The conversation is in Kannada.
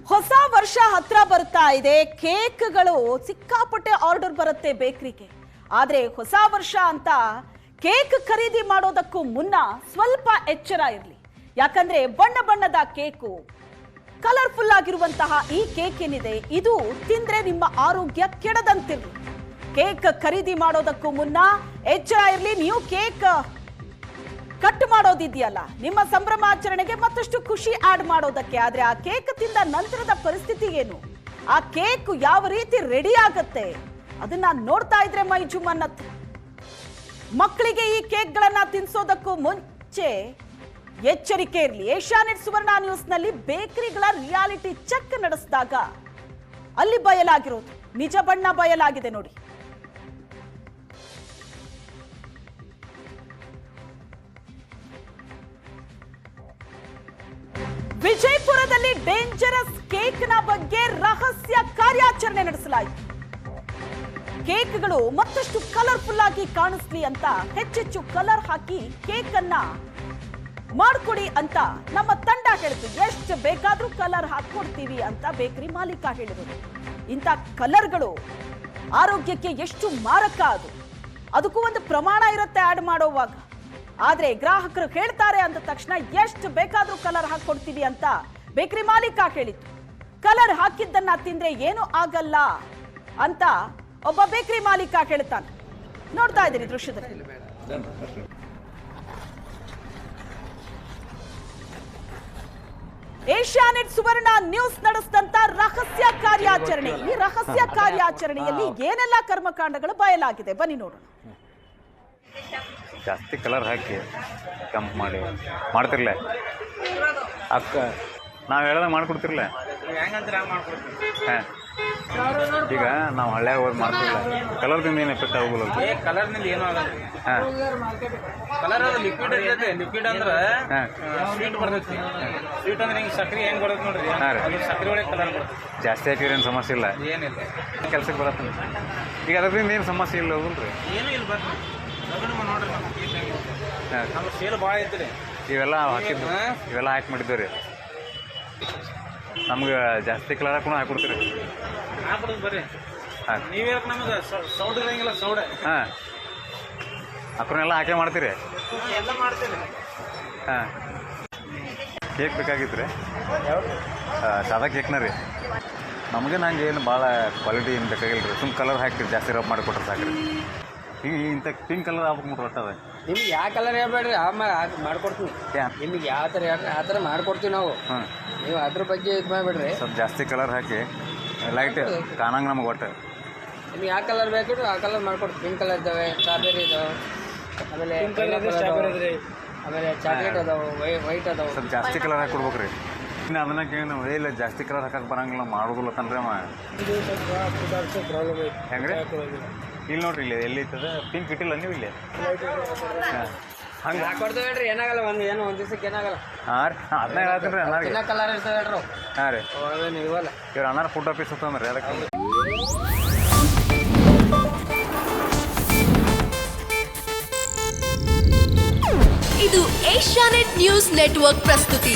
ಹೊಸ ವರ್ಷ ಹತ್ರ ಬರ್ತಾ ಇದೆ. ಕೇಕ್ಗಳು ಸಿಕ್ಕಾಪಟ್ಟೆ ಆರ್ಡರ್ ಬರುತ್ತೆ ಬೇಕರಿಗೆ. ಆದ್ರೆ ಹೊಸ ವರ್ಷ ಅಂತ ಕೇಕ್ ಖರೀದಿ ಮಾಡೋದಕ್ಕೂ ಮುನ್ನ ಸ್ವಲ್ಪ ಎಚ್ಚರ ಇರಲಿ. ಯಾಕಂದ್ರೆ ಬಣ್ಣ ಬಣ್ಣದ ಕೇಕು, ಕಲರ್ಫುಲ್ ಆಗಿರುವಂತಹ ಈ ಕೇಕ್ ಏನಿದೆ ಇದು ತಿಂದ್ರೆ ನಿಮ್ಮ ಆರೋಗ್ಯ ಕೆಡದಂತಿರಲಿ. ಕೇಕ್ ಖರೀದಿ ಮಾಡೋದಕ್ಕೂ ಮುನ್ನ ಎಚ್ಚರ ಇರಲಿ. ನೀವು ಕೇಕ್ ಕಟ್ ಮಾಡೋದಿದೆಯಲ್ಲ, ನಿಮ್ಮ ಸಂಭ್ರಮಾಚರಣೆಗೆ ಮತ್ತಷ್ಟು ಖುಷಿ ಆಡ್ ಮಾಡೋದಕ್ಕೆ. ಆದ್ರೆ ಆ ಕೇಕ್ ತಿಂದ ನಂತರದ ಪರಿಸ್ಥಿತಿ ಏನು, ಆ ಕೇಕ್ ಯಾವ ರೀತಿ ರೆಡಿ ಆಗತ್ತೆ ಅದನ್ನ ನೋಡ್ತಾ ಇದ್ರೆ ಮೈ ಜುಮ್ ಅನ್ನತ್ತೆ. ಮಕ್ಕಳಿಗೆ ಈ ಕೇಕ್ಗಳನ್ನ ತಿನ್ಸೋದಕ್ಕೂ ಮುಂಚೆ ಎಚ್ಚರಿಕೆ ಇರಲಿ. ಏಷ್ಯಾನೆಟ್ ಸುವರ್ಣ ನ್ಯೂಸ್ ನಲ್ಲಿ ಬೇಕರಿಗಳ ರಿಯಾಲಿಟಿ ಚೆಕ್ ನಡೆಸಿದಾಗ ಅಲ್ಲಿ ಬಯಲಾಗಿರೋದು ನಿಜ ಬಣ್ಣ ಬಯಲಾಗಿದೆ ನೋಡಿ. ವಿಜಯಪುರದಲ್ಲಿ ಡೇಂಜರಸ್ ಕೇಕ್ನ ಬಗ್ಗೆ ರಹಸ್ಯ ಕಾರ್ಯಾಚರಣೆ ನಡೆಸಲಾಯಿತು. ಕೇಕ್ಗಳು ಮತ್ತಷ್ಟು ಕಲರ್ಫುಲ್ ಆಗಿ ಕಾಣಿಸ್ಲಿ ಅಂತ ಹೆಚ್ಚೆಚ್ಚು ಕಲರ್ ಹಾಕಿ ಕೇಕ್ ಅನ್ನ ಮಾಡ್ಕೊಡಿ ಅಂತ ನಮ್ಮ ತಂಡ ಹೇಳಿತು. ಎಷ್ಟು ಬೇಕಾದ್ರೂ ಕಲರ್ ಹಾಕೊಡ್ತೀವಿ ಅಂತ ಬೇಕರಿ ಮಾಲೀಕ ಹೇಳಿದರು. ಇಂಥ ಕಲರ್ಗಳು ಆರೋಗ್ಯಕ್ಕೆ ಎಷ್ಟು ಮಾರಕ, ಅದಕ್ಕೂ ಒಂದು ಪ್ರಮಾಣ ಇರುತ್ತೆ ಆಡ್ ಮಾಡೋವಾಗ. ಆದ್ರೆ ಗ್ರಾಹಕರು ಹೇಳ್ತಾರೆ ಅಂದ ತಕ್ಷಣ ಎಷ್ಟು ಬೇಕಾದ್ರೂ ಕಲರ್ ಹಾಕೊಡ್ತೀವಿ ಅಂತ ಬೇಕರಿ ಮಾಲೀಕ ಹೇಳಿತ್ತು. ಕಲರ್ ಹಾಕಿದ್ದನ್ನ ತಿಂದ್ರೆ ಏನು ಆಗಲ್ಲ ಅಂತ ಒಬ್ಬ ಬೇಕರಿ ಮಾಲೀಕ ಹೇಳ್ತಾನೆ. ನೋಡ್ತಾ ಇದ್ದೀರಿ ದೃಶ್ಯದಲ್ಲಿ. ಏಷ್ಯಾನೆಟ್ ಸುವರ್ಣ ನ್ಯೂಸ್ ನಡೆಸಿದಂತ ರಹಸ್ಯ ಕಾರ್ಯಾಚರಣೆ. ಈ ರಹಸ್ಯ ಕಾರ್ಯಾಚರಣೆಯಲ್ಲಿ ಏನೆಲ್ಲ ಕರ್ಮಕಾಂಡಗಳು ಬಯಲಾಗಿದೆ ಬನ್ನಿ ನೋಡೋಣ. ಜಾಸ್ತಿ ಕಲರ್ ಹಾಕಿ ಕೆಂಪು ಮಾಡ್ತಿರ್ಲೆ ಅಕ್ಕ, ನಾವು ಹೇಳೋದಾಗ ಮಾಡ್ಕೊಡ್ತಿರ್ಲೆ. ಹಾಂ, ಈಗ ನಾವು ಹಳ್ಳ್ಯಾಗ ಹೋಗಿ ಮಾಡ್ತಿರ್ಲ, ಕಲರ್ದಿಂದ ಏನು ಎಫೆಕ್ಟ್ ಆಗೋಲ್ಲ. ಕಲರ್ನಿಂದ ಏನೂ ಆಗಲ್ಲ. ಹಾಂ, ಕಲರ್ ಅದು ಲಿಕ್ವಿಡ್ ಇರ್ತೈತೆ. ಲಿಕ್ವಿಡ್ ಅಂದ್ರೆ ಸ್ವೀಟ್ ಬರ್ತೈತಿ. ಸ್ವೀಟ್ ಅಂದ್ರೆ ಹಿಂಗೆ ಸಕ್ರೆ ಹೆಂಗೆ ಬರುತ್ತೆ ನೋಡ್ರಿ, ಅದು ಸಕ್ರೆ ಒಳಗೆ ಕಲರ್ ಬರ್ತೈತಿ. ಜಾಸ್ತಿ ಹಾಕಿದ್ರೆ ಏನು ಸಮಸ್ಯೆ ಇಲ್ಲ, ಏನಿಲ್ಲ, ಕೆಲ್ಸಕ್ಕೆ ಬರತ್ತೆ. ಈಗ ಅದರಿಂದ ಏನು ಸಮಸ್ಯೆ ಇಲ್ಲ ಹೋಗಲ್ರಿ, ಏನೂ ಇಲ್ಲ. ಬರ್ರಿ ನೋಡ್ರಿ, ಹಾಂ, ನಮ್ಮ ಸೇಲ್ ಭಾಳ ಐತ್ರಿ. ಇವೆಲ್ಲ ಹಾಕಿದ್ದು, ಇವೆಲ್ಲ ಹಾಕಿ ಮಾಡಿದ್ದೇವೆ ರೀ. ನಮ್ಗೆ ಜಾಸ್ತಿ ಕಲರ್ ಹಾಕೊಂಡು ಹಾಕೊಡ್ತೀರಿ. ಹಾಕ್ಬಿಡುದು ಬರ್ರಿ. ಹಾಂ, ನೀವೇ ನಮ್ಗೆ ಸೌಡ್ ಇರಂಗಿಲ್ಲ, ಸೌಡೆ. ಹಾಂ, ಹಾಕೋನೆಲ್ಲ ಹಾಕೇ ಮಾಡ್ತೀರಿ. ಎಲ್ಲ ಮಾಡ್ತೀರಿ. ಹಾಂ, ಕೇಕ್ ಬೇಕಾಗಿತ್ತು ರೀ, ಸಾದಾ ಕೇಕ್ನ ರೀ. ನಮಗೆ ನಂಗೆ ಏನು ಭಾಳ ಕ್ವಾಲಿಟಿ ಏನು ಬೇಕಾಗಿಲ್ಲ ರೀ. ಸುಮ್ಮನೆ ಕಲರ್ ಹಾಕ್ತೀರಿ, ಜಾಸ್ತಿ ರಬ್ ಮಾಡಿಕೊಟ್ರೆ ಸಾಕ್ರಿ. ಈಗ ಇಂಥ ಪಿಂಕ್ ಕಲರ್ ಹಾಕ್ಬಿಟ್ಟು ಬರ್ತದೆ. ನಿಮ್ಗೆ ಯಾವ ಕಲರ್ ಹೇಳ್ಬೇಡ್ರಿ, ಮಾಡ್ಕೊಡ್ತೀವಿ. ನಿಮ್ಗೆ ಯಾವ ಥರ ಹೇಳ್ರಿ ಆ ಥರ ಮಾಡ್ಕೊಡ್ತೀವಿ ನಾವು. ಹಾಂ, ನೀವು ಅದ್ರ ಬಗ್ಗೆ ಇದು ಮಾಡಿಬಿಡ್ರಿ. ಸ್ವಲ್ಪ ಜಾಸ್ತಿ ಕಲರ್ ಹಾಕಿ ಲೈಟ್ ಕಾಣಂಗೆ ನಮಗೆ ಒಟ್ಟು. ನಿಮ್ಗೆ ಯಾವ ಕಲರ್ ಬೇಕು ಆ ಕಲರ್ ಮಾಡ್ಕೊಡ್ತೀವಿ. ಪಿಂಕ್ ಕಲರ್ ಇದ್ದಾವೆ, ಸ್ಟ್ರಾಬೆರಿ ಇದಾವೆ, ಆಮೇಲೆ ಆಮೇಲೆ ಚಾಕ್ಲೇಟ್ ಅದಾವೆ, ವೈಟ್ ಅದಾವೆ. ಸ್ವಲ್ಪ ಜಾಸ್ತಿ ಕಲರ್ ಹಾಕಿ ಕೊಡ್ಬೇಕು ರೀ. ಇನ್ನು ಅದನ್ನ ಏನು ಇಲ್ಲ, ಜಾಸ್ತಿ ಕಲರ್ ಹಾಕಕ್ಕೆ ಬರಂಗಿಲ್ಲ, ಮಾಡೋದಿಲ್ಲ ತಂದ್ರೆ ಹೆಂಗ್ರಿ. ಇಲ್ಲಿ ನೋಡ್ರಿ, ಇಲ್ಲಿ ಎಲ್ಲಿ ಇರ್ತದೆ ಪಿಂಕ್ ಇಟ್ಟಿಲ್ಲ ನೀವು ಇಲ್ಲಿ. ಹಂಗೆ ಹಾಕೊಡ್ತೇವೆ ಹೇಳ್ರಿ, ಏನಾಗಲ್ಲ. ಒಂದು ದಿವ್ಸಕ್ಕೆ ಏನಾಗಲ್ಲ. ಹಾಂ ರೀ, ಅದನ್ನ ಹೇಳ್ತೀನಿ ರೀ. ಅನ್ನಾರಿಗೆ ಇನ್ನ ಕಲರ್ ಇರ್ತವೆ ಹೇಳ್ರಿ. ಹಾಂ ರೀ, ಅವೇನು ಇವಲ್ಲ. ಇವ್ರು ಅನ್ನಾರ ಫುಡ್ ಆಫೀಸ್ ಅಂತಂದ್ರಿ ಅದಕ್ಕೆ. ಇದು ಏಷ್ಯಾನೆಟ್ ನ್ಯೂಸ್ ನೆಟ್ವರ್ಕ್ ಪ್ರಸ್ತುತಿ.